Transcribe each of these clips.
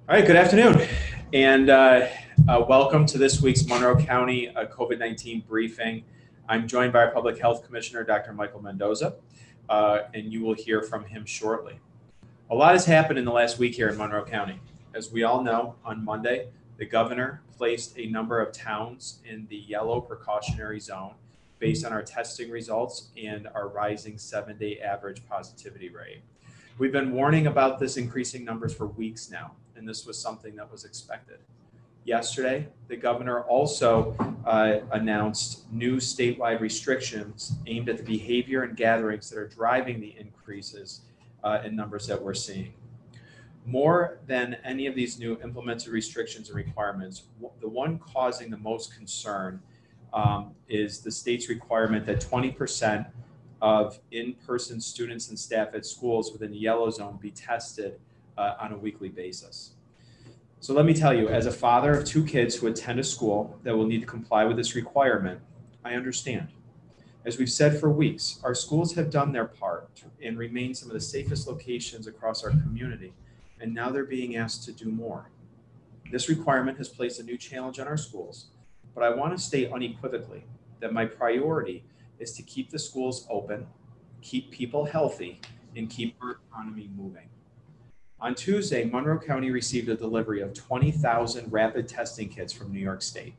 All right, good afternoon, and welcome to this week's Monroe County COVID-19 briefing. I'm joined by our Public Health Commissioner, Dr. Michael Mendoza, and you will hear from him shortly. A lot has happened in the last week here in Monroe County. As we all know, on Monday, the governor placed a number of towns in the yellow precautionary zone based on our testing results and our rising 7-day average positivity rate. We've been warning about this increasing numbers for weeks now, and this was something that was expected. Yesterday, the governor also announced new statewide restrictions aimed at the behavior and gatherings that are driving the increases in numbers that we're seeing. More than any of these new implemented restrictions and requirements, the one causing the most concern is the state's requirement that 20% of in-person students and staff at schools within the yellow zone be tested on a weekly basis. So let me tell you, as a father of 2 kids who attend a school that will need to comply with this requirement, I understand. As we've said for weeks, our schools have done their part and remain some of the safest locations across our community, and now they're being asked to do more. This requirement has placed a new challenge on our schools, but I want to state unequivocally that my priority is to keep the schools open, keep people healthy, and keep our economy moving. On Tuesday, Monroe County received a delivery of 20,000 rapid testing kits from New York State.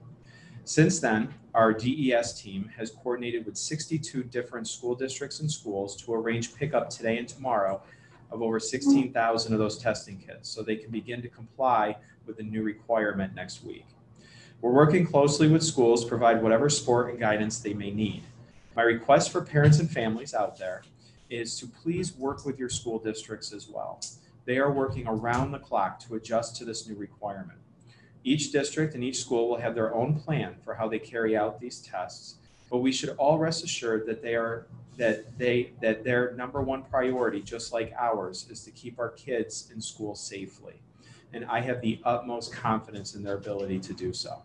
Since then, our DES team has coordinated with 62 different school districts and schools to arrange pickup today and tomorrow of over 16,000 of those testing kits so they can begin to comply with the new requirement next week. We're working closely with schools to provide whatever support and guidance they may need. My request for parents and families out there is to please work with your school districts as well. They are working around the clock to adjust to this new requirement. Each district and each school will have their own plan for how they carry out these tests, but we should all rest assured that their number one priority, just like ours, is to keep our kids in school safely. And I have the utmost confidence in their ability to do so.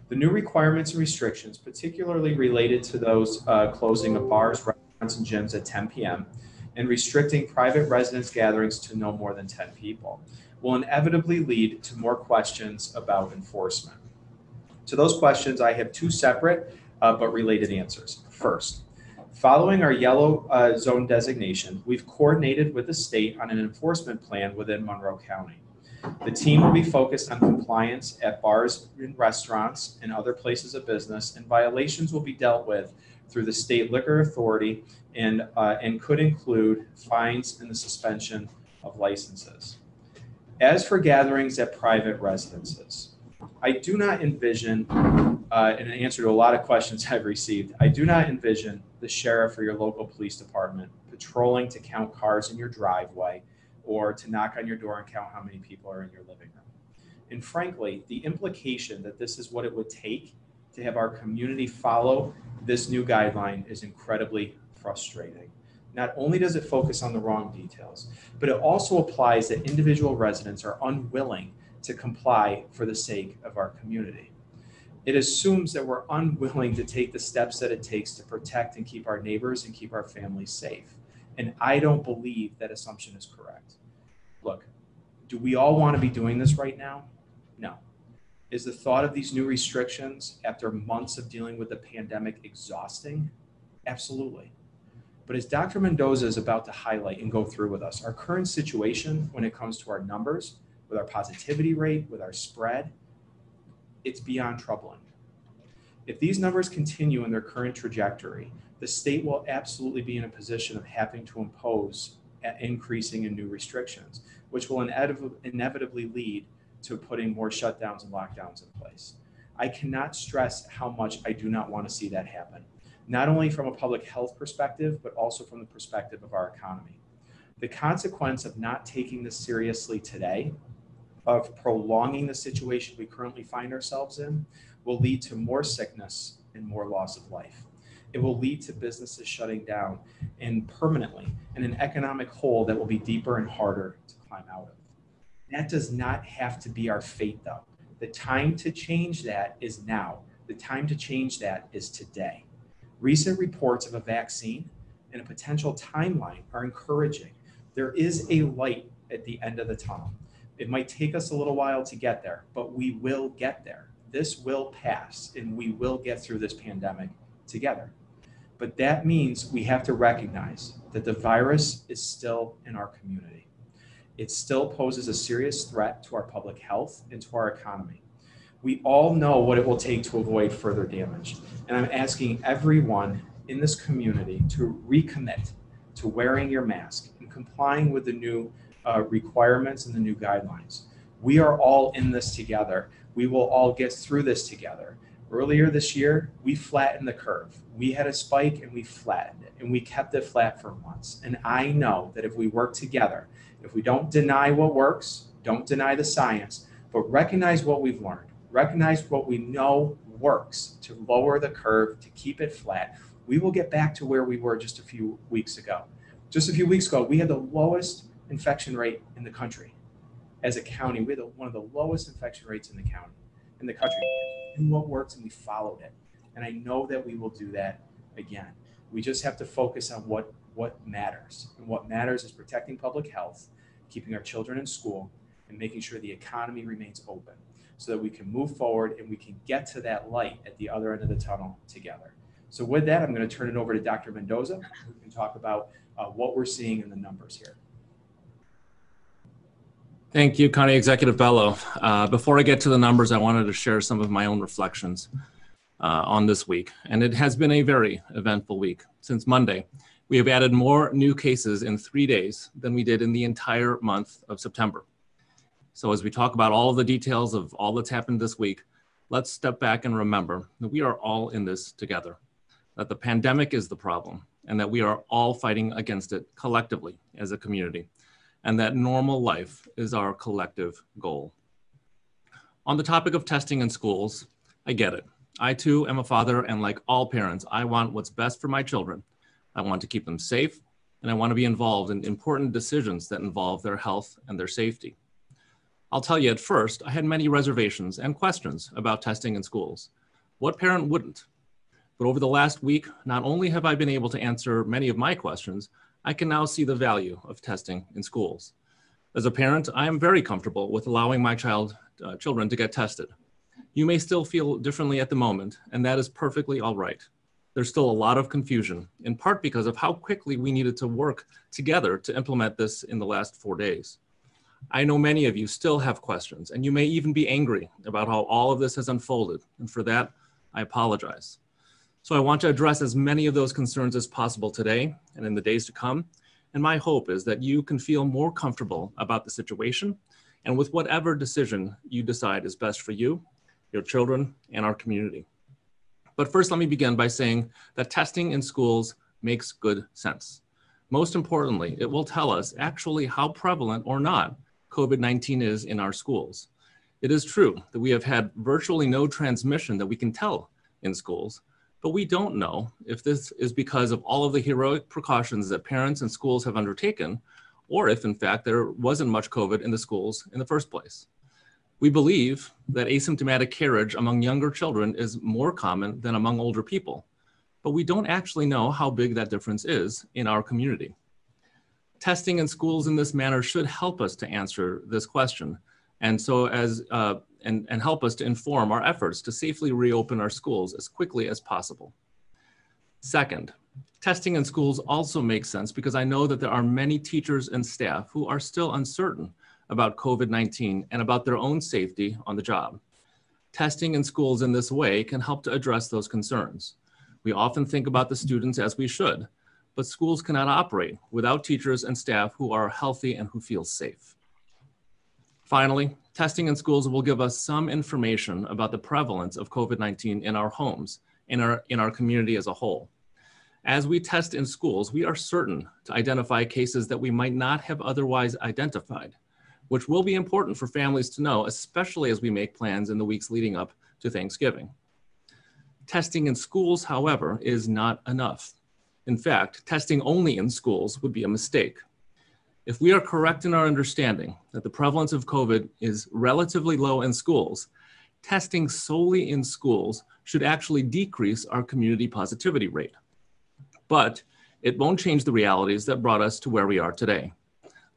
The new requirements and restrictions, particularly related to those closing of bars, restaurants, and gyms at 10 p.m., and restricting private residence gatherings to no more than 10 people, will inevitably lead to more questions about enforcement. To those questions, I have 2 separate but related answers. First, following our yellow zone designation, we've coordinated with the state on an enforcement plan within Monroe County. The team will be focused on compliance at bars and restaurants and other places of business, and violations will be dealt with through the state liquor authority and could include fines and the suspension of licenses. As for gatherings at private residences, I do not envision, in answer to a lot of questions I've received, I do not envision the sheriff or your local police department patrolling to count cars in your driveway or to knock on your door and count how many people are in your living room. And frankly, the implication that this is what it would take to have our community follow this new guideline is incredibly frustrating. Not only does it focus on the wrong details, but it also applies that individual residents are unwilling to comply for the sake of our community. It assumes that we're unwilling to take the steps that it takes to protect and keep our neighbors and keep our families safe. And I don't believe that assumption is correct. Look, do we all want to be doing this right now? No. Is the thought of these new restrictions after months of dealing with the pandemic exhausting? Absolutely. But as Dr. Mendoza is about to highlight and go through with us, our current situation when it comes to our numbers, with our positivity rate, with our spread, it's beyond troubling. If these numbers continue in their current trajectory, the state will absolutely be in a position of having to impose increasing and new restrictions, which will inevitably lead to putting more shutdowns and lockdowns in place. I cannot stress how much I do not want to see that happen, not only from a public health perspective, but also from the perspective of our economy. The consequence of not taking this seriously today, of prolonging the situation we currently find ourselves in, will lead to more sickness and more loss of life. It will lead to businesses shutting down and permanently in an economic hole that will be deeper and harder to climb out of. That does not have to be our fate, though. The time to change that is now. The time to change that is today. Recent reports of a vaccine and a potential timeline are encouraging. There is a light at the end of the tunnel. It might take us a little while to get there, but we will get there. This will pass, and we will get through this pandemic together. But that means we have to recognize that the virus is still in our community. It still poses a serious threat to our public health and to our economy. We all know what it will take to avoid further damage. And I'm asking everyone in this community to recommit to wearing your mask and complying with the new requirements and the new guidelines. We are all in this together. We will all get through this together. Earlier this year, we flattened the curve. We had a spike and we flattened it, and we kept it flat for months. And I know that if we work together, if we don't deny what works, don't deny the science, but recognize what we've learned, recognize what we know works to lower the curve, to keep it flat, we will get back to where we were just a few weeks ago. Just a few weeks ago, we had the lowest infection rate in the country. As a county, we had one of the lowest infection rates in the country. We knew what works and we followed it. And I know that we will do that again. We just have to focus on what matters. And what matters is protecting public health, keeping our children in school, and making sure the economy remains open so that we can move forward and we can get to that light at the other end of the tunnel together. So with that, I'm going to turn it over to Dr. Mendoza, who can talk about what we're seeing in the numbers here. Thank you, County Executive Bello. Before I get to the numbers, I wanted to share some of my own reflections on this week. And it has been a very eventful week. Since Monday, we have added more new cases in 3 days than we did in the entire month of September. So as we talk about all of the details of all that's happened this week, let's step back and remember that we are all in this together, that the pandemic is the problem, and that we are all fighting against it collectively as a community, and that normal life is our collective goal. On the topic of testing in schools, I get it. I too am a father, and like all parents, I want what's best for my children. I want to keep them safe, and I want to be involved in important decisions that involve their health and their safety. I'll tell you, at first, I had many reservations and questions about testing in schools. What parent wouldn't? But over the last week, not only have I been able to answer many of my questions, I can now see the value of testing in schools. As a parent, I am very comfortable with allowing my children to get tested. You may still feel differently at the moment, and that is perfectly all right. There's still a lot of confusion, in part because of how quickly we needed to work together to implement this in the last 4 days. I know many of you still have questions, and you may even be angry about how all of this has unfolded, and for that, I apologize. So I want to address as many of those concerns as possible today and in the days to come, and my hope is that you can feel more comfortable about the situation and with whatever decision you decide is best for you, your children, and our community. But first, let me begin by saying that testing in schools makes good sense. Most importantly, it will tell us actually how prevalent or not COVID-19 is in our schools. It is true that we have had virtually no transmission that we can tell in schools, but we don't know if this is because of all of the heroic precautions that parents and schools have undertaken, or if in fact there wasn't much COVID in the schools in the first place. We believe that asymptomatic carriage among younger children is more common than among older people, but we don't actually know how big that difference is in our community. Testing in schools in this manner should help us to answer this question, and help us to inform our efforts to safely reopen our schools as quickly as possible. Second, testing in schools also makes sense because I know that there are many teachers and staff who are still uncertain about COVID-19 and about their own safety on the job. Testing in schools in this way can help to address those concerns. We often think about the students as we should, but schools cannot operate without teachers and staff who are healthy and who feel safe. Finally, testing in schools will give us some information about the prevalence of COVID-19 in our homes, in our community as a whole. As we test in schools, we are certain to identify cases that we might not have otherwise identified, which will be important for families to know, especially as we make plans in the weeks leading up to Thanksgiving. Testing in schools, however, is not enough. In fact, testing only in schools would be a mistake. If we are correct in our understanding that the prevalence of COVID is relatively low in schools, testing solely in schools should actually decrease our community positivity rate. But it won't change the realities that brought us to where we are today.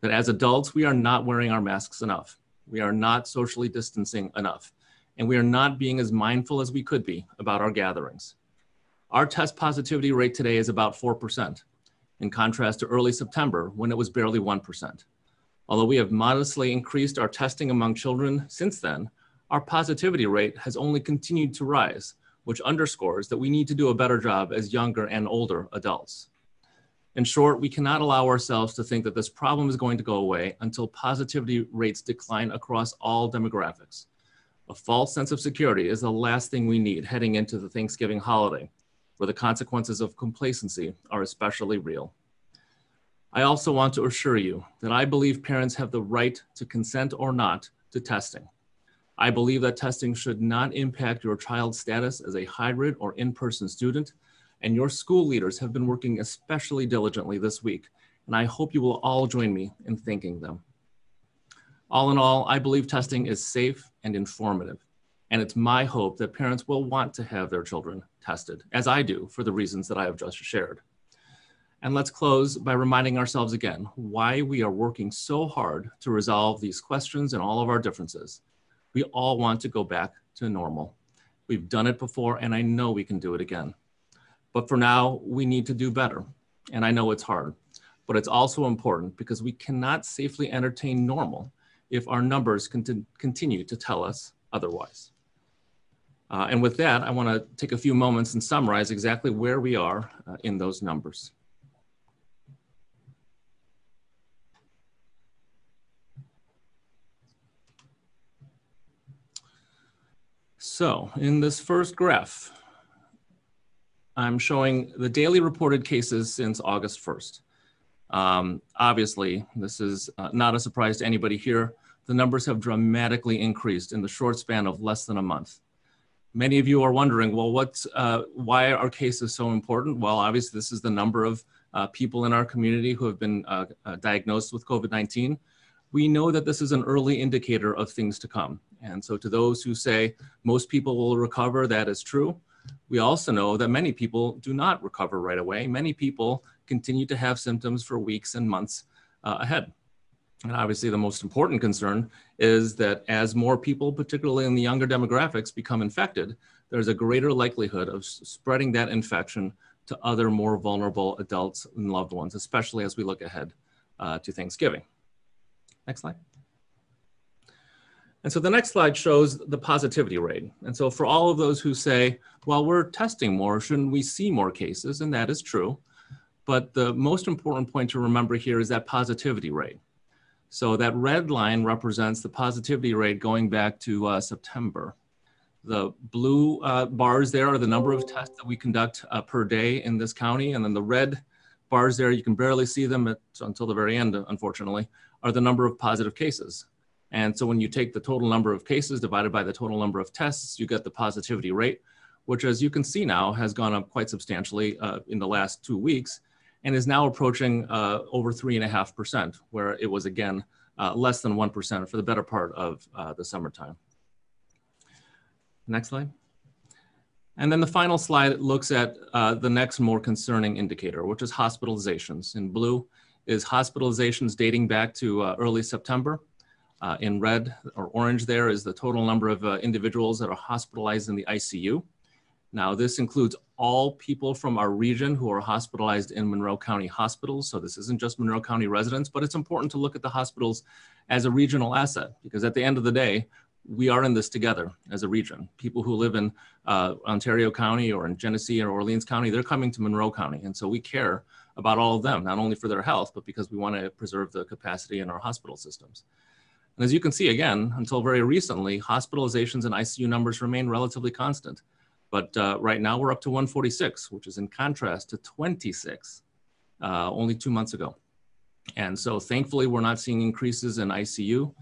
That as adults, we are not wearing our masks enough. We are not socially distancing enough, and we are not being as mindful as we could be about our gatherings. Our test positivity rate today is about 4%, in contrast to early September when it was barely 1%. Although we have modestly increased our testing among children since then, our positivity rate has only continued to rise, which underscores that we need to do a better job as younger and older adults. In short, we cannot allow ourselves to think that this problem is going to go away until positivity rates decline across all demographics. A false sense of security is the last thing we need heading into the Thanksgiving holiday, where the consequences of complacency are especially real. I also want to assure you that I believe parents have the right to consent or not to testing. I believe that testing should not impact your child's status as a hybrid or in-person student, and your school leaders have been working especially diligently this week, and I hope you will all join me in thanking them. All in all, I believe testing is safe and informative, and it's my hope that parents will want to have their children tested, as I do, for the reasons that I have just shared. And let's close by reminding ourselves again why we are working so hard to resolve these questions and all of our differences. We all want to go back to normal. We've done it before, and I know we can do it again. But for now, we need to do better. And I know it's hard, but it's also important because we cannot safely entertain normal if our numbers continue to tell us otherwise. And with that, I want to take a few moments and summarize exactly where we are in those numbers. So in this first graph, I'm showing the daily reported cases since August 1st. Obviously, this is not a surprise to anybody here. The numbers have dramatically increased in the short span of less than a month. Many of you are wondering, well, why are cases so important? Well, obviously, this is the number of people in our community who have been diagnosed with COVID-19. We know that this is an early indicator of things to come. And so to those who say most people will recover, that is true. We also know that many people do not recover right away. Many people continue to have symptoms for weeks and months ahead. And obviously the most important concern is that as more people, particularly in the younger demographics, become infected, there's a greater likelihood of spreading that infection to other more vulnerable adults and loved ones, especially as we look ahead to Thanksgiving. Next slide. And so the next slide shows the positivity rate. And so for all of those who say, well, we're testing more, shouldn't we see more cases? And that is true. But the most important point to remember here is that positivity rate. So that red line represents the positivity rate going back to September. The blue bars there are the number of tests that we conduct per day in this county. And then the red bars there, you can barely see them until the very end, unfortunately, are the number of positive cases. And so when you take the total number of cases divided by the total number of tests, you get the positivity rate, which, as you can see now, has gone up quite substantially in the last 2 weeks and is now approaching over 3.5%, where it was, again, less than 1% for the better part of the summertime. Next slide. And then the final slide looks at the next more concerning indicator, which is hospitalizations. In blue is hospitalizations dating back to early September. In red or orange there is the total number of individuals that are hospitalized in the ICU. Now this includes all people from our region who are hospitalized in Monroe County hospitals. So this isn't just Monroe County residents, but it's important to look at the hospitals as a regional asset, because at the end of the day, we are in this together as a region. People who live in Ontario County or in Genesee or Orleans County, they're coming to Monroe County. And so we care about all of them, not only for their health, but because we want to preserve the capacity in our hospital systems. And as you can see, again, until very recently, hospitalizations and ICU numbers remain relatively constant. But right now we're up to 146, which is in contrast to 26 only 2 months ago. And so thankfully, we're not seeing increases in ICU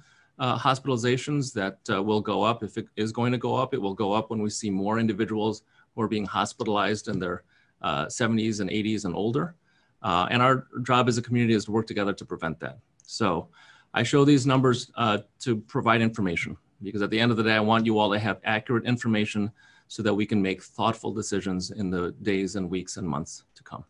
hospitalizations. That will go up. If it is going to go up, it will go up when we see more individuals who are being hospitalized in their 70s and 80s and older. And our job as a community is to work together to prevent that. So I show these numbers to provide information, because at the end of the day, I want you all to have accurate information so that we can make thoughtful decisions in the days and weeks and months to come.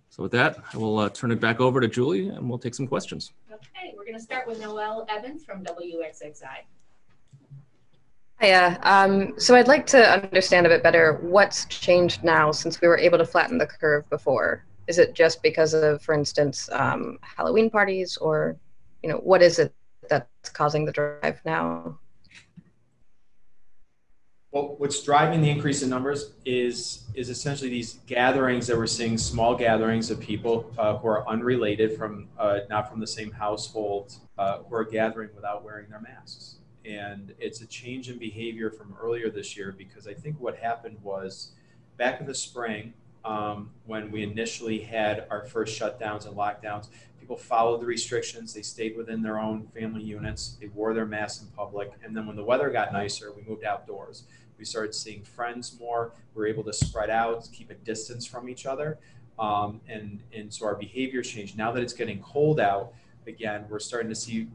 So with that, I will turn it back over to Julie and we'll take some questions. Yep. Okay, we're going to start with Noelle Evans from WXXI. Hiya. So I'd like to understand a bit better what's changed now since we were able to flatten the curve before. Is it just because of, for instance, Halloween parties, or, what is it that's causing the drive now? Well, what's driving the increase in numbers is essentially these gatherings that we're seeing, small gatherings of people who are unrelated from, not from the same household, who are gathering without wearing their masks. And it's a change in behavior from earlier this year, because I think what happened was back in the spring, when we initially had our first shutdowns and lockdowns, people followed the restrictions. They stayed within their own family units. They wore their masks in public. And then when the weather got nicer, we moved outdoors. We started seeing friends more. We were able to spread out, keep a distance from each other. And so our behavior changed. Now that it's getting cold out, again, we're starting to see,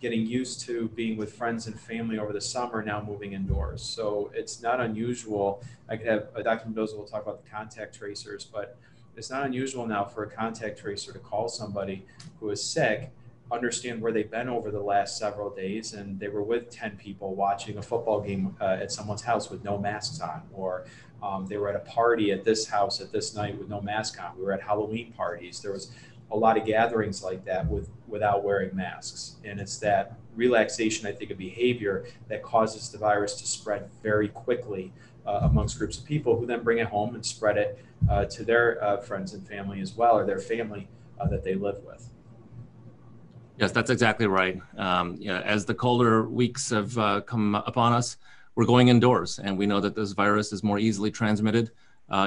getting used to being with friends and family over the summer, now moving indoors. So it's not unusual. I could have Dr. Mendoza will talk about the contact tracers, but it's not unusual now for a contact tracer to call somebody who is sick, understand where they've been over the last several days, and they were with 10 people watching a football game at someone's house with no masks on, or they were at a party at this house at this night with no mask on. We were at Halloween parties. There was a lot of gatherings like that without wearing masks. And it's that relaxation, I think, of behavior that causes the virus to spread very quickly amongst groups of people, who then bring it home and spread it to their friends and family as well, or their family that they live with. Yes, that's exactly right. As the colder weeks have come upon us, we're going indoors, and we know that this virus is more easily transmitted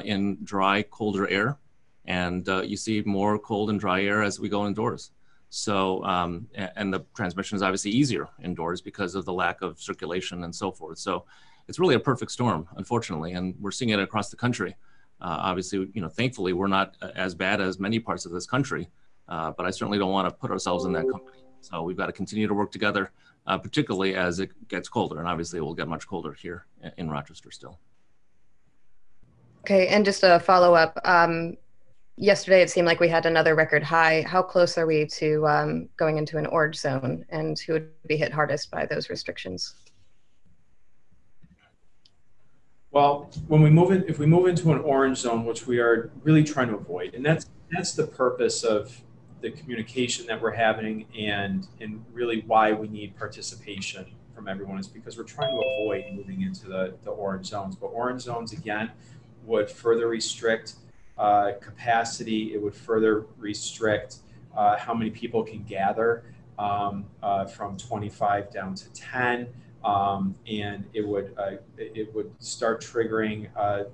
in dry, colder air. And you see more cold and dry air as we go indoors. So, and the transmission is obviously easier indoors because of the lack of circulation and so forth. So it's really a perfect storm, unfortunately, and we're seeing it across the country. Obviously, thankfully, we're not as bad as many parts of this country, but I certainly don't want to put ourselves in that company. So we've got to continue to work together, particularly as it gets colder. And obviously, it will get much colder here in Rochester still. Okay, and just a follow-up. Yesterday, it seemed like we had another record high. How close are we to going into an orange zone, and who would be hit hardest by those restrictions? Well, if we move into an orange zone, which we are really trying to avoid, and that's the purpose of the communication that we're having, and really why we need participation from everyone, is because we're trying to avoid moving into the orange zones. But orange zones, again, would further restrict capacity. It would further restrict how many people can gather, from 25 down to 10, and it would start triggering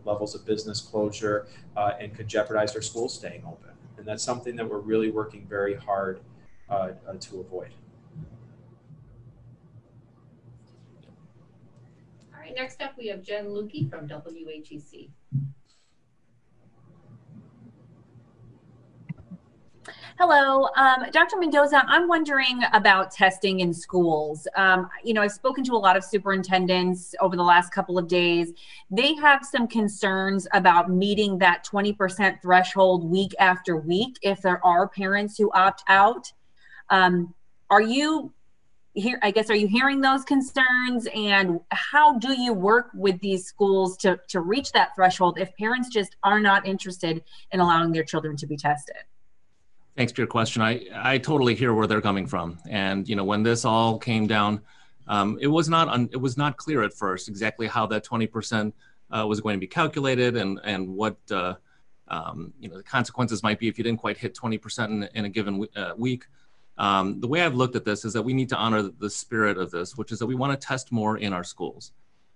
levels of business closure, and could jeopardize our schools staying open. And that's something that we're really working very hard to avoid. All right, next up we have Jen Lukey from WHEC. Hello, Dr. Mendoza, I'm wondering about testing in schools. I've spoken to a lot of superintendents over the last couple of days. They have some concerns about meeting that 20% threshold week after week if there are parents who opt out. Are you hearing those concerns, and how do you work with these schools to reach that threshold if parents just are not interested in allowing their children to be tested? Thanks for your question. I totally hear where they're coming from. And, when this all came down, it was not clear at first exactly how that 20% was going to be calculated, and what the consequences might be if you didn't quite hit 20% in a given week. The way I've looked at this is that we need to honor the spirit of this, which is that we want to test more in our schools.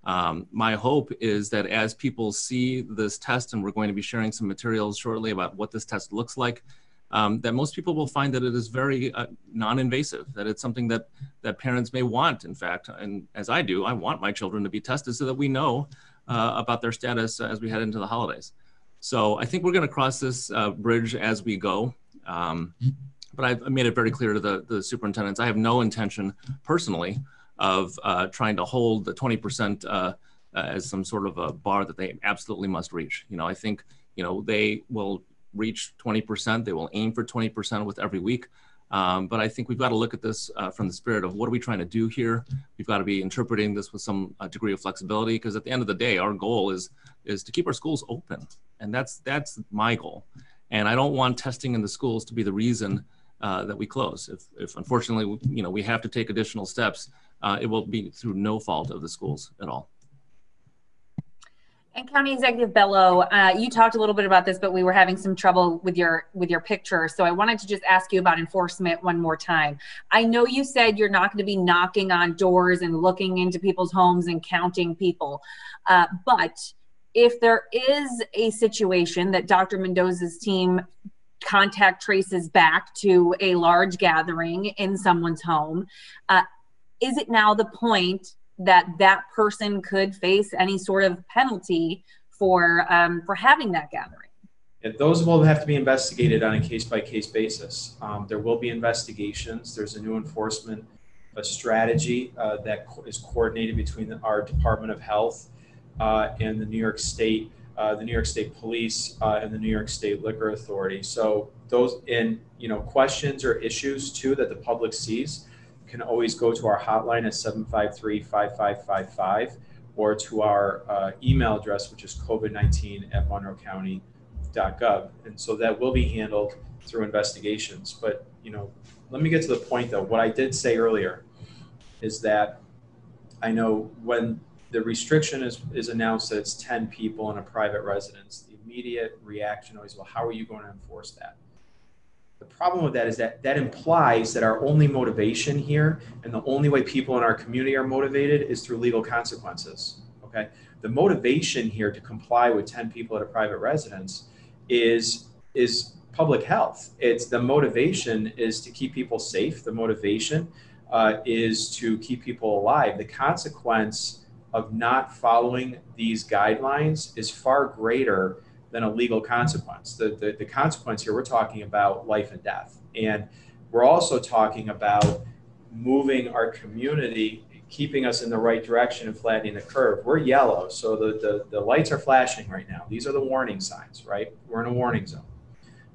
My hope is that as people see this test, and we're going to be sharing some materials shortly about what this test looks like, that most people will find that it is very non-invasive, that it's something that parents may want, in fact, and as I do, I want my children to be tested so that we know about their status as we head into the holidays. So I think we're going to cross this bridge as we go. But I've made it very clear to the superintendents, I have no intention personally of trying to hold the 20% as some sort of a bar that they absolutely must reach. I think, they will reach 20%. They will aim for 20% with every week. But I think we've got to look at this from the spirit of what are we trying to do here? We've got to be interpreting this with some degree of flexibility, because at the end of the day, our goal is to keep our schools open. And that's my goal. And I don't want testing in the schools to be the reason that we close. If unfortunately, we have to take additional steps, it will be through no fault of the schools at all. And County Executive Bello, you talked a little bit about this, but we were having some trouble with your picture. So I wanted to just ask you about enforcement one more time. I know you said you're not going to be knocking on doors and looking into people's homes and counting people. But if there is a situation that Dr. Mendoza's team contact traces back to a large gathering in someone's home, is it now the point that person could face any sort of penalty for having that gathering? And those will have to be investigated on a case-by-case basis. There will be investigations. There's a new enforcement strategy that is coordinated between our Department of Health and the New York State Police and the New York State Liquor Authority. So those questions or issues too that the public sees can always go to our hotline at 753-5555 or to our email address, which is covid19@monroecounty.gov. And so that will be handled through investigations. But, let me get to the point though. What I did say earlier is that I know when the restriction is announced that it's 10 people in a private residence, the immediate reaction always, well, how are you going to enforce that? The problem with that is that implies that our only motivation here and the only way people in our community are motivated is through legal consequences, okay? The motivation here to comply with 10 people at a private residence is public health. The motivation is to keep people safe. The motivation is to keep people alive. The consequence of not following these guidelines is far greater than a legal consequence. The consequence here, we're talking about life and death. And we're also talking about moving our community, keeping us in the right direction and flattening the curve. We're yellow, so the lights are flashing right now. These are the warning signs, right? We're in a warning zone.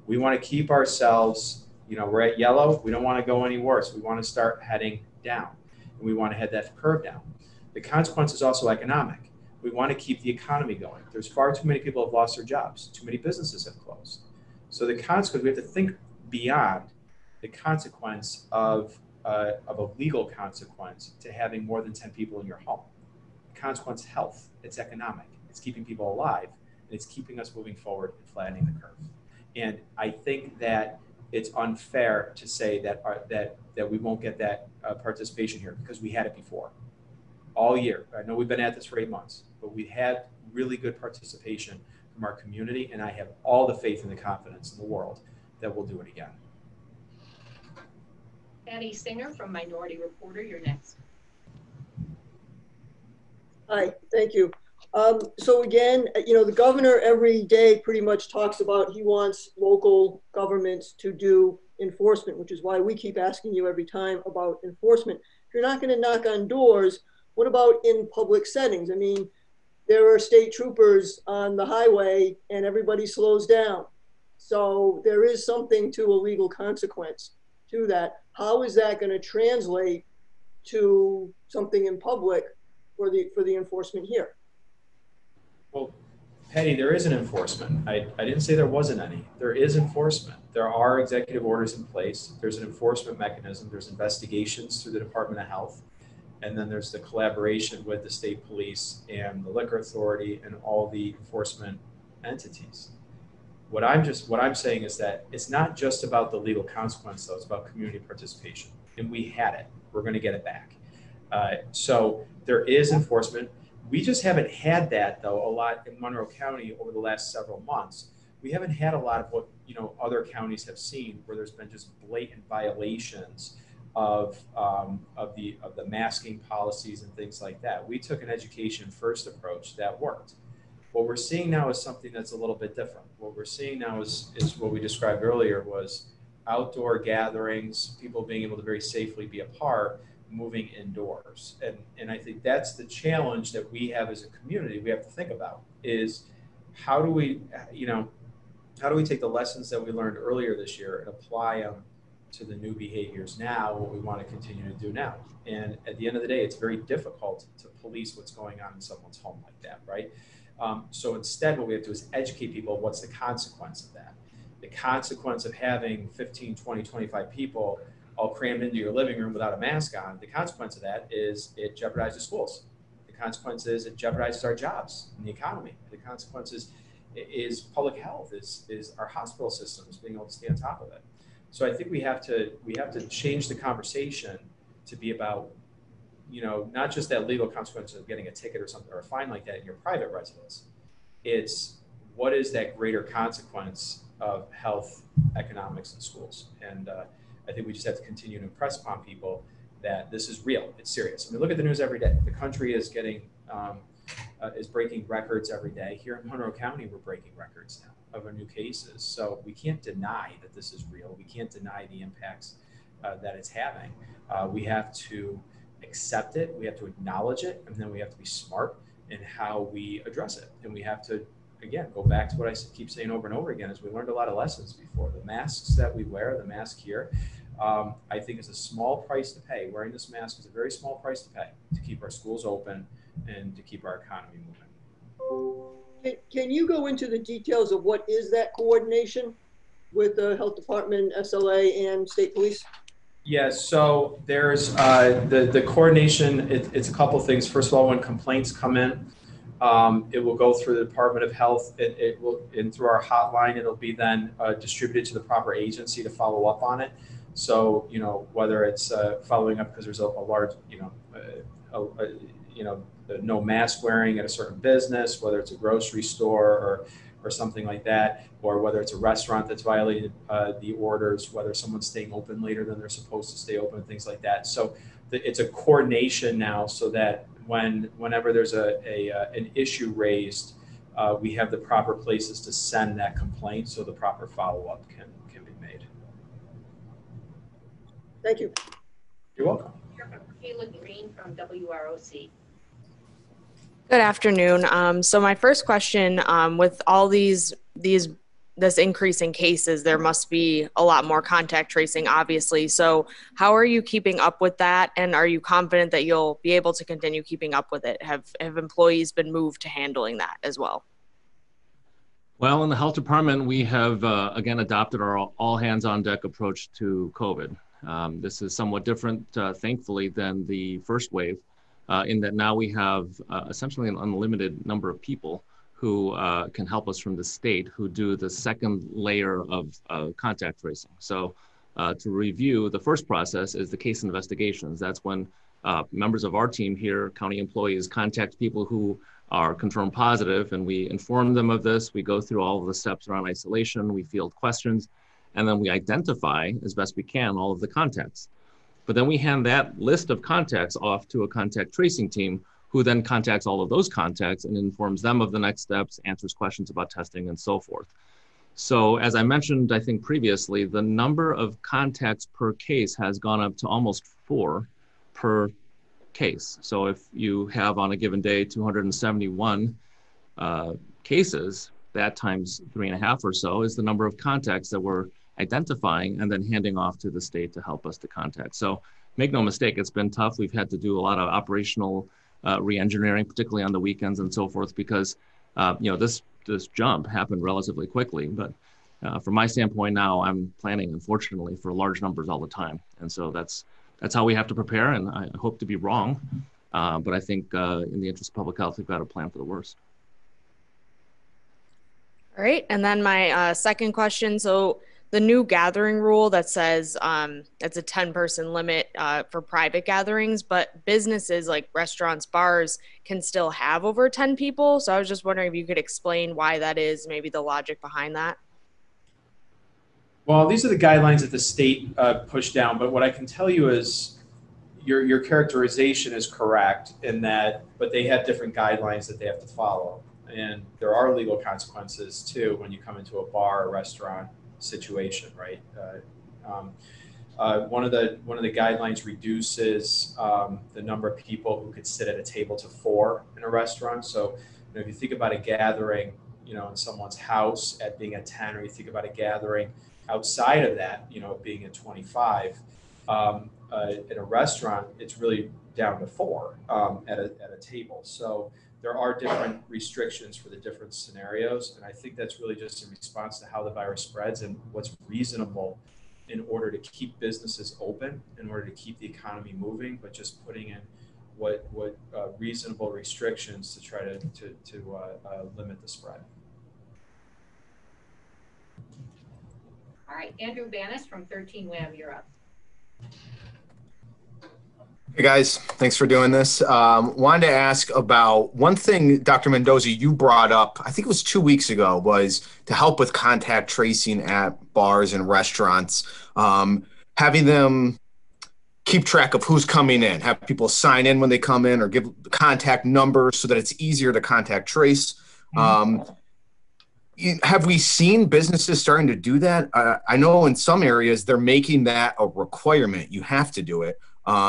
We want to keep ourselves, we're at yellow. We don't want to go any worse. We want to start heading down, and we want to head that curve down. The consequence is also economic. We want to keep the economy going. There's far too many people have lost their jobs. Too many businesses have closed. So the consequence, we have to think beyond the consequence of a legal consequence to having more than 10 people in your home. The consequence is health. It's economic. It's keeping people alive, and it's keeping us moving forward and flattening the curve. And I think that it's unfair to say that we won't get that participation here, because we had it before. All year. I know we've been at this for 8 months, but we had really good participation from our community, and I have all the faith and the confidence in the world that we'll do it again. Patty Singer from Minority Reporter, you're next. Hi, thank you. So again, the governor every day pretty much talks about he wants local governments to do enforcement, which is why we keep asking you every time about enforcement. If you're not going to knock on doors, what about in public settings? I mean, there are state troopers on the highway and everybody slows down. So there is something to a legal consequence to that. How is that going to translate to something in public for the enforcement here? Well, Patty, there is an enforcement. I didn't say there wasn't any. There is enforcement. There are executive orders in place. There's an enforcement mechanism. There's investigations through the Department of Health. And then there's the collaboration with the state police and the liquor authority and all the enforcement entities. What I'm saying is that it's not just about the legal consequence, though. It's about community participation. And we had it. We're going to get it back. So there is enforcement. We just haven't had that, though, a lot in Monroe County over the last several months. We haven't had a lot of what other counties have seen, where there's been just blatant violations of the masking policies and things like that. We took an education first approach that worked. What we're seeing now is something that's a little bit different. What we're seeing now is what we described earlier, was outdoor gatherings, people being able to very safely be apart, moving indoors. And I think that's the challenge that we have as a community we have to think about, is how do we take the lessons that we learned earlier this year and apply them to the new behaviors now, what we want to continue to do now. And at the end of the day, it's very difficult to police what's going on in someone's home like that, right? So instead, what we have to do is educate people, what's the consequence of that? The consequence of having 15, 20, 25 people all crammed into your living room without a mask on, the consequence of that is it jeopardizes schools. The consequence is it jeopardizes our jobs and the economy. The consequence is public health, is our hospital systems being able to stay on top of it. So I think we have to change the conversation to be about, you know, not just that legal consequence of getting a ticket or something or a fine like that in your private residence. It's what is that greater consequence of health, economics, and schools. And I think we just have to continue to impress upon people that this is real, it's serious. I mean, look at the news every day. The country is getting, is breaking records every day. Here in Monroe County, we're breaking records now of our new cases. So we can't deny that this is real. We can't deny the impacts that it's having. We have to accept it, we have to acknowledge it, and then we have to be smart in how we address it. And we have to, again, go back to what I keep saying over and over again, is we learned a lot of lessons before. The masks that we wear, the mask here, I think is a small price to pay. Wearing this mask is a very small price to pay to keep our schools open and to keep our economy moving. Can you go into the details of what is that coordination with the health department, SLA, and state police? Yeah, so there's the coordination, it's a couple things. First of all, when complaints come in, it will go through the Department of Health. It will, and through our hotline, it'll be then distributed to the proper agency to follow up on it. So, you know, whether it's following up because there's a large, no mask wearing at a certain business, whether it's a grocery store or something like that, or whether it's a restaurant that's violated the orders, whether someone's staying open later than they're supposed to stay open, things like that. So it's a coordination now, so that whenever there's an issue raised, we have the proper places to send that complaint, so the proper follow-up can be made. Thank you. You're welcome. Kayla Green from WROC. Good afternoon. So my first question, with all this increase in cases, there must be a lot more contact tracing, obviously. So how are you keeping up with that? And are you confident that you'll be able to continue keeping up with it? Have employees been moved to handling that as well? Well, in the health department, we have, again, adopted our all hands on deck approach to COVID. This is somewhat different, thankfully, than the first wave. In that now we have essentially an unlimited number of people who can help us from the state, who do the second layer of contact tracing. So to review, the first process is the case investigations. That's when members of our team here, county employees, contact people who are confirmed positive, and we inform them of this. We go through all of the steps around isolation, we field questions, and then we identify as best we can all of the contacts. But then we hand that list of contacts off to a contact tracing team, who then contacts all of those contacts and informs them of the next steps, answers questions about testing, and so forth. So as I mentioned, I think previously, the number of contacts per case has gone up to almost 4 per case. So if you have on a given day 271 cases, that times 3.5 or so is the number of contacts that we're identifying and then handing off to the state to help us to contact. So make no mistake, it's been tough. We've had to do a lot of operational re-engineering, particularly on the weekends and so forth, because this jump happened relatively quickly. But from my standpoint now, I'm planning, unfortunately, for large numbers all the time. And so that's how we have to prepare, and I hope to be wrong. But I think in the interest of public health, we've got to plan for the worst. All right, and then my second question, so the new gathering rule that says it's a 10-person limit for private gatherings, but businesses like restaurants, bars can still have over 10 people. So I was just wondering if you could explain why that is, maybe the logic behind that. Well, these are the guidelines that the state pushed down, but what I can tell you is your characterization is correct in that, but they have different guidelines that they have to follow. And there are legal consequences too when you come into a bar or restaurant situation, right? One of the guidelines reduces the number of people who could sit at a table to 4 in a restaurant. So if you think about a gathering, in someone's house at being at 10, or you think about a gathering Outside of that, being at 25, at a restaurant, it's really down to 4 at a table. So there are different restrictions for the different scenarios. And I think that's really just in response to how the virus spreads and what's reasonable in order to keep businesses open, in order to keep the economy moving, but just putting in what reasonable restrictions to try to limit the spread. All right, Andrew Banis from 13 Web, you're up. Hey guys, thanks for doing this. Wanted to ask about one thing, Dr. Mendoza, you brought up, I think it was 2 weeks ago, was to help with contact tracing at bars and restaurants, having them keep track of who's coming in, have people sign in when they come in or give contact numbers so that it's easier to contact trace. Have we seen businesses starting to do that? I know in some areas they're making that a requirement. You have to do it.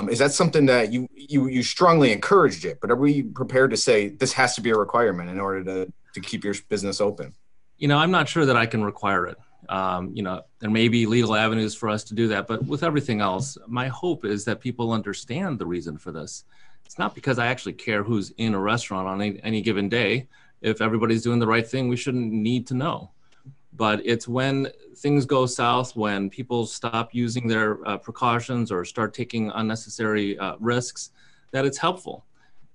Is that something that you strongly encouraged it, but are we prepared to say this has to be a requirement in order to keep your business open? I'm not sure that I can require it. There may be legal avenues for us to do that, but with everything else, my hope is that people understand the reason for this. It's not because I actually care who's in a restaurant on any given day. If everybody's doing the right thing, we shouldn't need to know. But it's when things go south, when people stop using their precautions or start taking unnecessary risks, that it's helpful.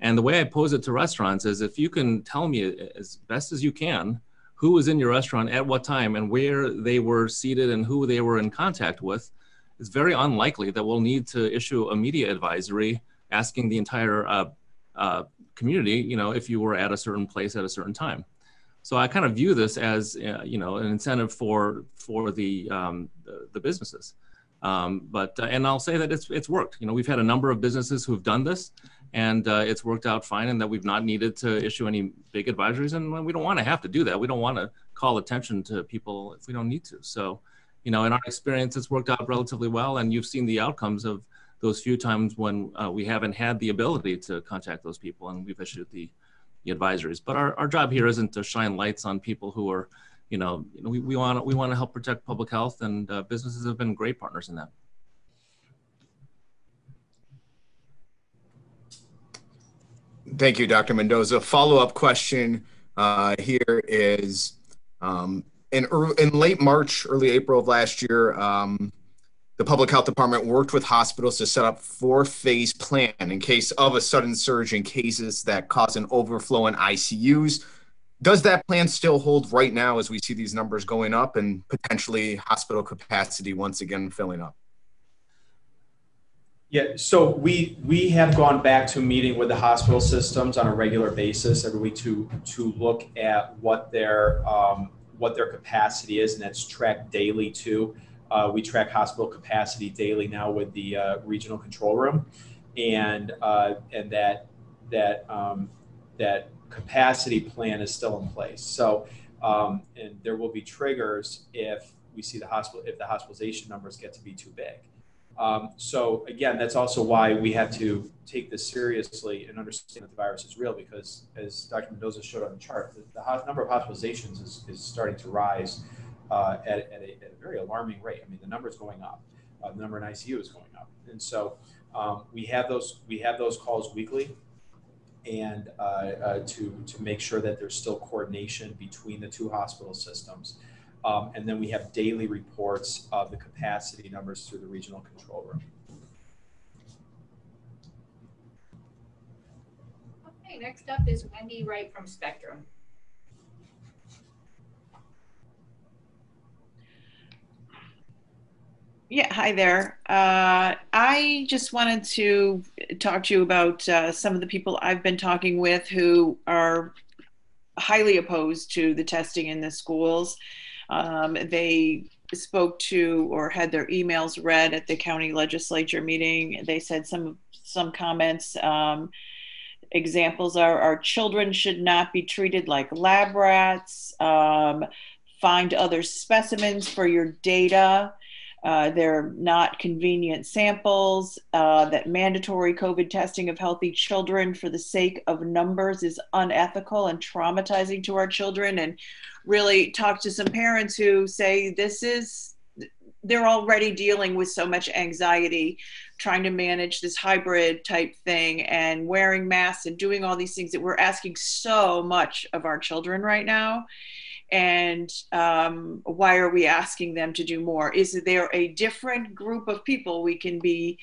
And the way I pose it to restaurants is if you can tell me as best as you can who was in your restaurant at what time and where they were seated and who they were in contact with, it's very unlikely that we'll need to issue a media advisory asking the entire community, if you were at a certain place at a certain time. So I kind of view this as, an incentive for the businesses. And I'll say that it's worked. We've had a number of businesses who've done this, and it's worked out fine, and that we've not needed to issue any big advisories, and we don't want to have to do that. We don't want to call attention to people if we don't need to. So, in our experience, it's worked out relatively well, and you've seen the outcomes of those few times when we haven't had the ability to contact those people, and we've issued the advisories. But our job here isn't to shine lights on people who are, we want to help protect public health, and businesses have been great partners in that. Thank you, Dr. Mendoza. Follow-up question here is, in late March, early April of last year, the Public Health Department worked with hospitals to set up 4-phase plan in case of a sudden surge in cases that cause an overflow in ICUs. Does that plan still hold right now as we see these numbers going up and potentially hospital capacity once again filling up? Yeah, so we have gone back to meeting with the hospital systems on a regular basis every week to look at what their capacity is, and that's tracked daily too. We track hospital capacity daily now with the regional control room, and that capacity plan is still in place. So and there will be triggers if we see the hospitalization numbers get to be too big. So again, that's also why we have to take this seriously and understand that the virus is real, because as Dr. Mendoza showed on the chart, the number of hospitalizations is starting to rise at a very alarming rate. I mean, the number is going up. The number in ICU is going up, and so we have those calls weekly, and to make sure that there's still coordination between the two hospital systems. And then we have daily reports of the capacity numbers through the regional control room. Okay, next up is Wendy Wright from Spectrum. Yeah, hi there. I just wanted to talk to you about some of the people I've been talking with who are highly opposed to the testing in the schools. They spoke to or had their emails read at the county legislature meeting. They said some comments. Examples are, our children should not be treated like lab rats. Find other specimens for your data. They're not convenient samples, that mandatory COVID testing of healthy children for the sake of numbers is unethical and traumatizing to our children, and really talk to some parents who say this is they're already dealing with so much anxiety, trying to manage this hybrid type thing and wearing masks and doing all these things that we're asking so much of our children right now. And why are we asking them to do more? Is there a different group of people we can be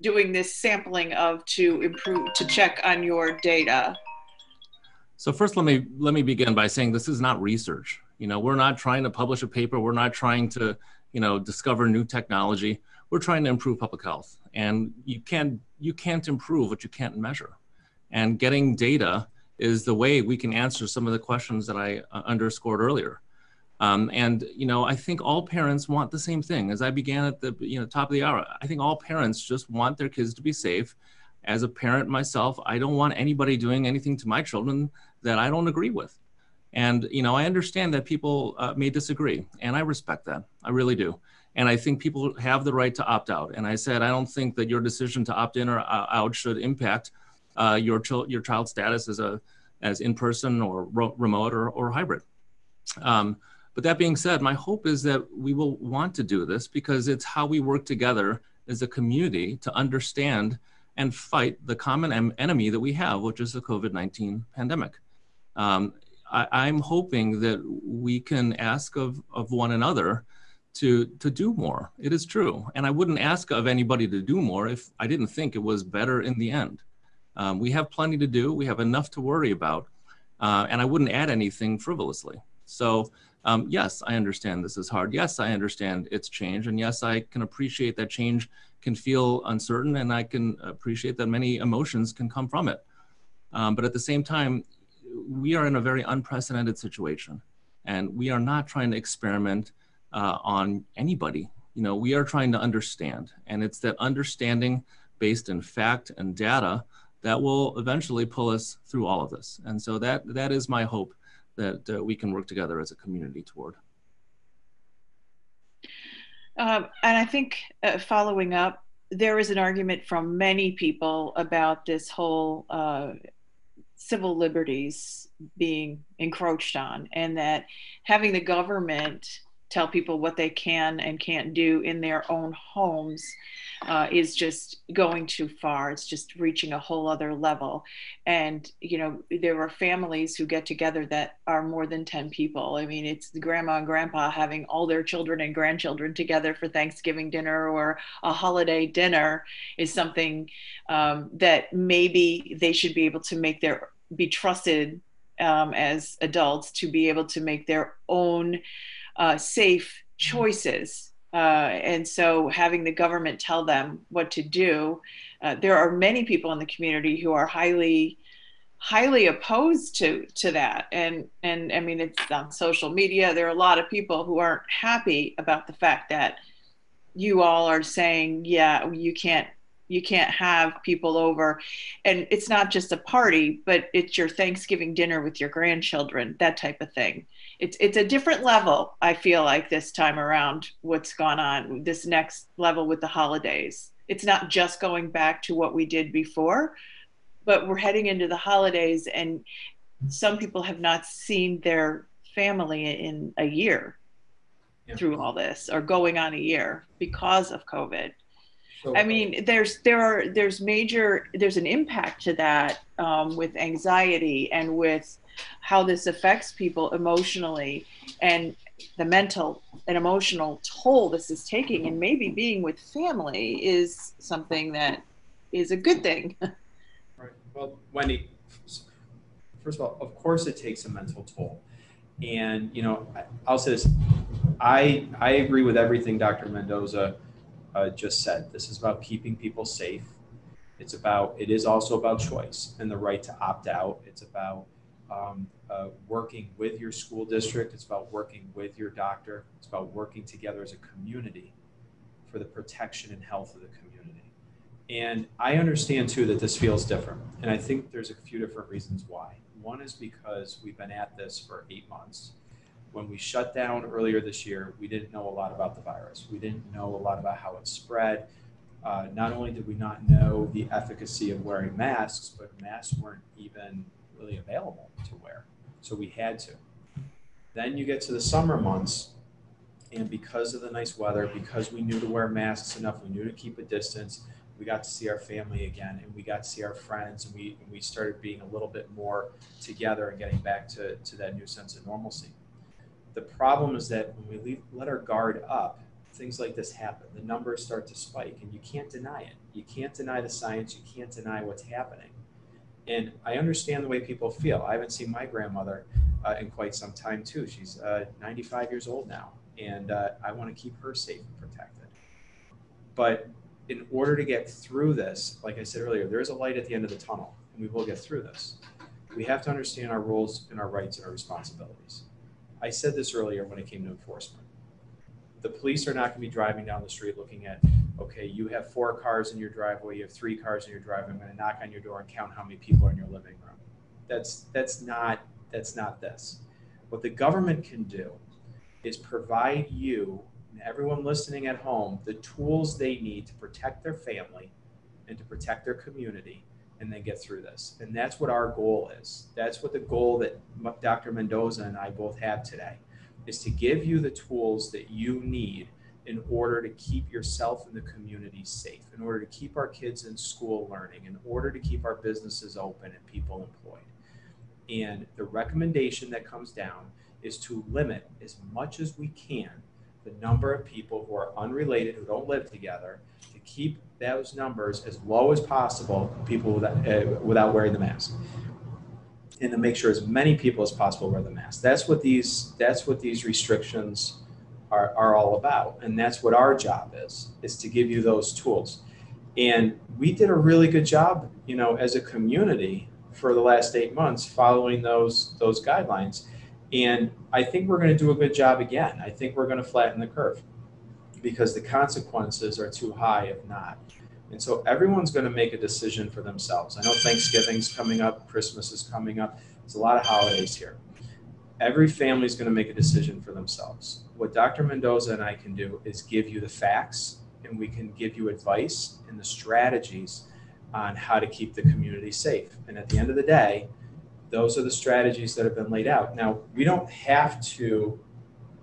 doing this sampling of to improve, to check on your data? So first, let me begin by saying this is not research. You know, we're not trying to publish a paper. We're not trying to, you know, discover new technology. We're trying to improve public health. And you can't improve what you can't measure. And getting data is the way we can answer some of the questions that I underscored earlier. And, you know, I think all parents want the same thing. As I began at the top of the hour, I think all parents just want their kids to be safe. As a parent myself, I don't want anybody doing anything to my children that I don't agree with. And, you know, I understand that people may disagree, and I respect that. I really do. And I think people have the right to opt out. And I said, I don't think that your decision to opt in or out should impact your child's status as in-person or remote or hybrid. But that being said, my hope is that we will want to do this because it's how we work together as a community to understand and fight the common enemy that we have, which is the COVID-19 pandemic. I'm hoping that we can ask of one another to do more. It is true. And I wouldn't ask of anybody to do more if I didn't think it was better in the end. We have plenty to do. We have enough to worry about. And I wouldn't add anything frivolously. So yes, I understand this is hard. Yes, I understand it's change. And yes, I can appreciate that change can feel uncertain, and I can appreciate that many emotions can come from it. But at the same time, we are in a very unprecedented situation, and we are not trying to experiment on anybody. You know, we are trying to understand, and it's that understanding based in fact and data that will eventually pull us through all of this. And so that is my hope that we can work together as a community toward. And I think following up, there is an argument from many people about this whole civil liberties being encroached on, and that having the government tell people what they can and can't do in their own homes is just going too far. It's just reaching a whole other level. And, you know, there are families who get together that are more than 10 people. I mean, it's the grandma and grandpa having all their children and grandchildren together for Thanksgiving dinner or a holiday dinner is something that maybe they should be able to be trusted as adults to be able to make their own safe choices. And so having the government tell them what to do, there are many people in the community who are highly opposed to that. And I mean, it's on social media. There are a lot of people who aren't happy about the fact that you all are saying, yeah, you can't have people over. And it's not just a party, but it's your Thanksgiving dinner with your grandchildren, that type of thing. It's a different level, I feel like, this time around, what's gone on, this next level with the holidays. It's not just going back to what we did before, but we're heading into the holidays, and some people have not seen their family in a year through all this, or going on a year because of COVID. So, I mean, there's an impact to that with anxiety and with how this affects people emotionally, and the mental and emotional toll this is taking. And maybe being with family is something that is a good thing. Right. Well, Wendy, first of all, of course it takes a mental toll. And, you know, I'll say this, I agree with everything Dr. Mendoza just said. This is about keeping people safe. It is also about choice and the right to opt out. It's about working with your school district. It's about working with your doctor. It's about working together as a community for the protection and health of the community. And I understand too that this feels different. And I think there's a few different reasons why. One is because we've been at this for 8 months. When we shut down earlier this year, we didn't know a lot about the virus. We didn't know a lot about how it spread. Not only did we not know the efficacy of wearing masks, but masks weren't even really available to wear. So we had to. Then you get to the summer months, And because of the nice weather, because we knew to wear masks enough, we knew to keep a distance, we got to see our family again, and we got to see our friends, and we started being a little bit more together and getting back to that new sense of normalcy. The problem is that when we let our guard up, things like this happen. The numbers start to spike, and you can't deny it. You can't deny the science. You can't deny what's happening. And I understand the way people feel. I haven't seen my grandmother in quite some time, too. She's 95 years old now, and I want to keep her safe and protected. But in order to get through this, like I said earlier, there is a light at the end of the tunnel, and we will get through this. We have to understand our roles and our rights and our responsibilities. I said this earlier when it came to enforcement. The police are not going to be driving down the street looking at, okay, you have 4 cars in your driveway, you have 3 cars in your driveway, I'm going to knock on your door and count how many people are in your living room. That's not this. What the government can do is provide you and everyone listening at home the tools they need to protect their family and to protect their community and then get through this. And that's what our goal is. That's what the goal that Dr. Mendoza and I both have today, is to give you the tools that you need in order to keep yourself and the community safe, in order to keep our kids in school learning, in order to keep our businesses open and people employed. And the recommendation that comes down is to limit as much as we can the number of people who are unrelated, who don't live together, to keep those numbers as low as possible, people without wearing the mask. And to make sure as many people as possible wear the mask. That's what these restrictions are all about. And that's what our job is to give you those tools. And we did a really good job, as a community for the last 8 months following those guidelines. And I think we're going to do a good job again. I think we're going to flatten the curve because the consequences are too high if not. And so everyone's going to make a decision for themselves. I know Thanksgiving's coming up, Christmas is coming up. There's a lot of holidays here. Every family's going to make a decision for themselves. What Dr. Mendoza and I can do is give you the facts, and we can give you advice and the strategies on how to keep the community safe. And at the end of the day, those are the strategies that have been laid out. Now, we don't have to,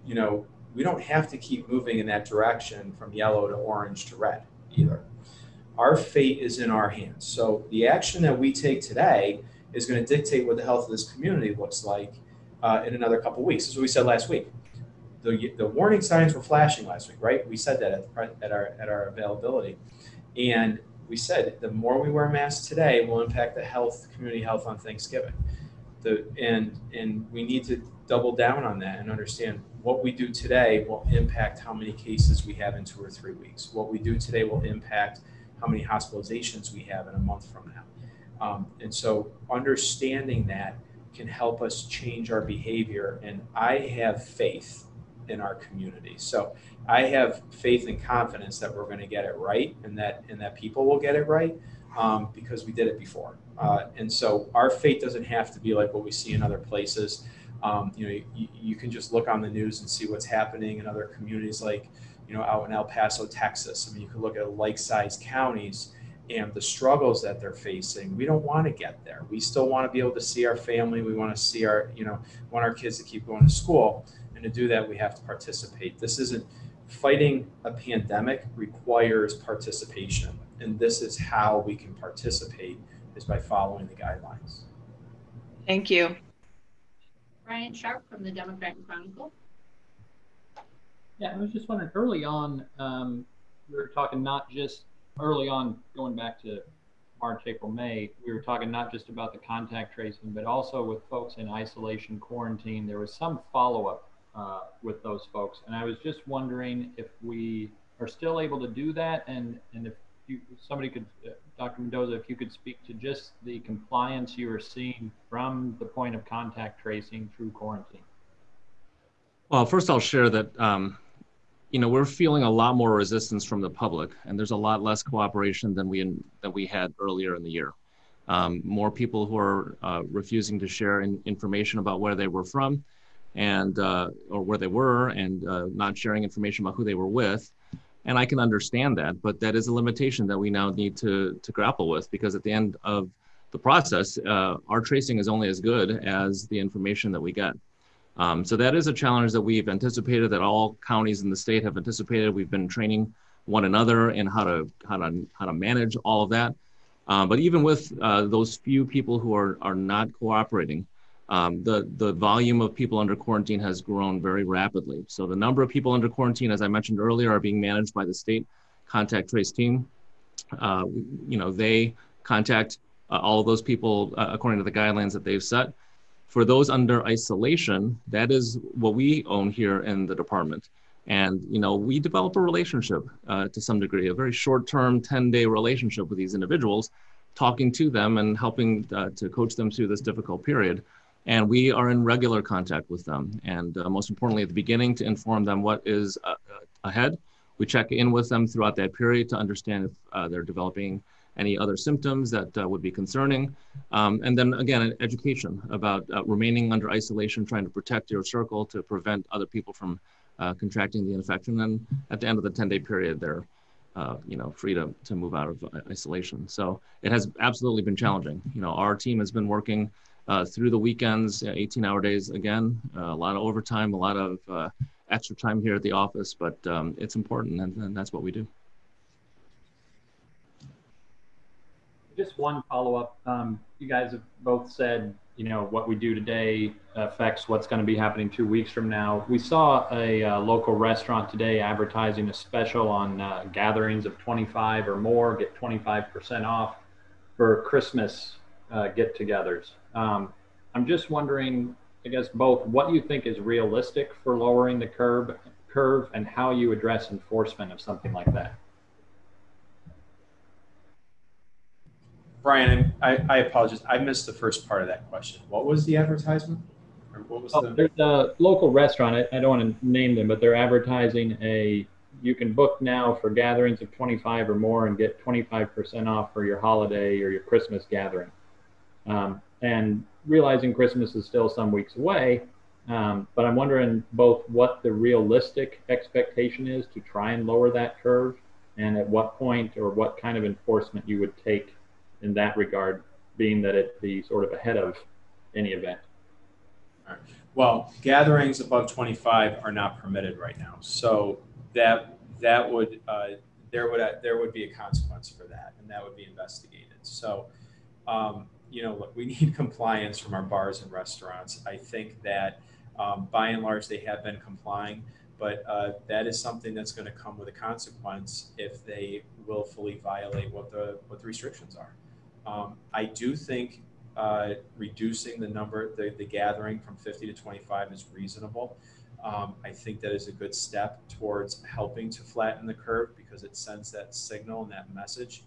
we don't have to keep moving in that direction from yellow to orange to red either. Our fate is in our hands. So the action that we take today is going to dictate what the health of this community looks like in another couple of weeks. This is what we said last week. The warning signs were flashing last week, right? We said that at our availability. And we said the more we wear masks today will impact the community health on Thanksgiving. And we need to double down on that and understand what we do today will impact how many cases we have in 2 or 3 weeks. What we do today will impact how many hospitalizations we have in a month from now. And so understanding that can help us change our behavior. And I have faith in our community. So I have faith and confidence that we're going to get it right and that people will get it right because we did it before. And so our fate doesn't have to be like what we see in other places. You can just look on the news and see what's happening in other communities like, out in El Paso, Texas. I mean, you can look at like-sized counties and the struggles that they're facing. We don't want to get there. We still want to be able to see our family. We want to see want our kids to keep going to school. And to do that, we have to participate. This isn't fighting a pandemic requires participation. And this is how we can participate is by following the guidelines. Thank you. Brian Sharp from the Democrat and Chronicle. Yeah, I was just wondering, early on, we were talking not just early on, going back to March, April, May, we were talking not just about the contact tracing, but also with folks in isolation, quarantine. There was some follow-up with those folks. And I was just wondering if we are still able to do that. And if somebody could, Dr. Mendoza, if you could speak to just the compliance you are seeing from the point of contact tracing through quarantine. Well, first I'll share that, we're feeling a lot more resistance from the public, and there's a lot less cooperation than we had earlier in the year. More people who are refusing to share information about where they were from and or where they were, and not sharing information about who they were with. And I can understand that, but that is a limitation that we now need to grapple with, because at the end of the process, our tracing is only as good as the information that we get. So that is a challenge that we've anticipated, that all counties in the state have anticipated. We've been training one another in how to manage all of that. But even with those few people who are not cooperating, the volume of people under quarantine has grown very rapidly. So the number of people under quarantine, as I mentioned earlier, are being managed by the state contact trace team. They contact all of those people according to the guidelines that they've set. For those under isolation, that is what we own here in the department. And, we develop a relationship to some degree, a very short-term 10-day relationship with these individuals, talking to them and helping to coach them through this difficult period. And we are in regular contact with them. And most importantly, at the beginning, to inform them what is ahead. We check in with them throughout that period to understand if they're developing any other symptoms that would be concerning. And then again, education about remaining under isolation, trying to protect your circle to prevent other people from contracting the infection. And at the end of the 10-day period, they're free to move out of isolation. So it has absolutely been challenging. Our team has been working through the weekends, 18-hour days again, a lot of overtime, a lot of extra time here at the office, but it's important, and that's what we do. Just one follow-up. You guys have both said, what we do today affects what's going to be happening 2 weeks from now. We saw a local restaurant today advertising a special on gatherings of 25 or more, get 25% off for Christmas get-togethers. I'm just wondering, I guess, both what you think is realistic for lowering the curve and how you address enforcement of something like that. Brian, I apologize. I missed the first part of that question. What was the advertisement? Or what was There's a local restaurant. I don't want to name them, but they're advertising you can book now for gatherings of 25 or more and get 25% off for your holiday or your Christmas gathering. And realizing Christmas is still some weeks away, but I'm wondering both what the realistic expectation is to try and lower that curve, and at what point or what kind of enforcement you would take in that regard, being that it be sort of ahead of any event. All right. Well, gatherings above 25 are not permitted right now, so there would be a consequence for that, and that would be investigated. So, look, we need compliance from our bars and restaurants. I think that by and large they have been complying, but that is something that's going to come with a consequence if they willfully violate what the restrictions are. I do think reducing the gathering from 50 to 25 is reasonable. I think that is a good step towards helping to flatten the curve, because it sends that signal and that message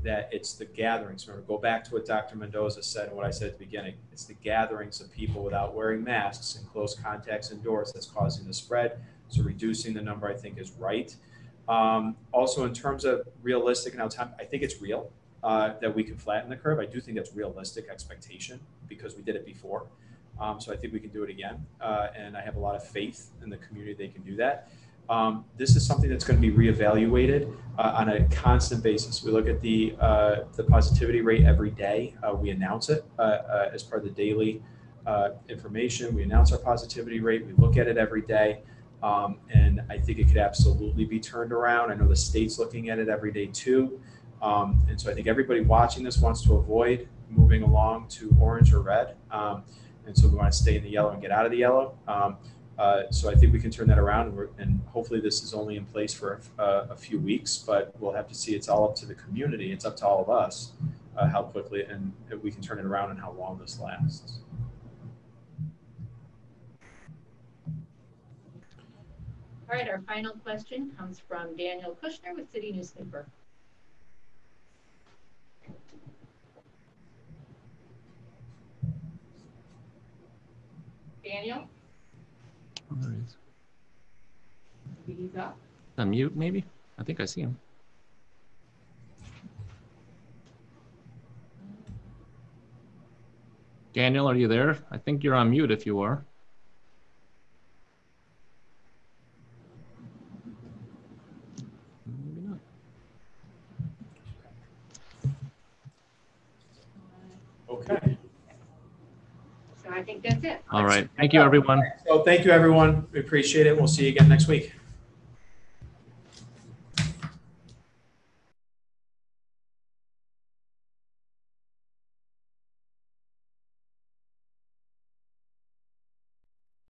that it's the gatherings. Remember, go back to what Dr. Mendoza said and what I said at the beginning. It's the gatherings of people without wearing masks and close contacts indoors that's causing the spread. So reducing the number, I think, is right. Also, in terms of realistic and time, I think it's real. That we can flatten the curve. I do think that's realistic expectation because we did it before. So I think we can do it again. And I have a lot of faith in the community they can do that. This is something that's going to be reevaluated on a constant basis. We look at the positivity rate every day. We announce it as part of the daily information. We announce our positivity rate. We look at it every day. And I think it could absolutely be turned around. I know the state's looking at it every day too. And so I think everybody watching this wants to avoid moving along to orange or red. And so we want to stay in the yellow and get out of the yellow. So I think we can turn that around, and hopefully this is only in place for a few weeks, but we'll have to see. It's all up to the community. It's up to all of us how quickly and we can turn it around and how long this lasts. All right, our final question comes from Daniel Kushner with City Newspaper. Daniel? Oh, there he is. Maybe he's up. On mute, maybe? I think I see him. Daniel, are you there? I think you're on mute if you are. Maybe not. Okay. So I I think that's it. All right. Thank you, everyone. So thank you, everyone. We appreciate it. We'll see you again next week.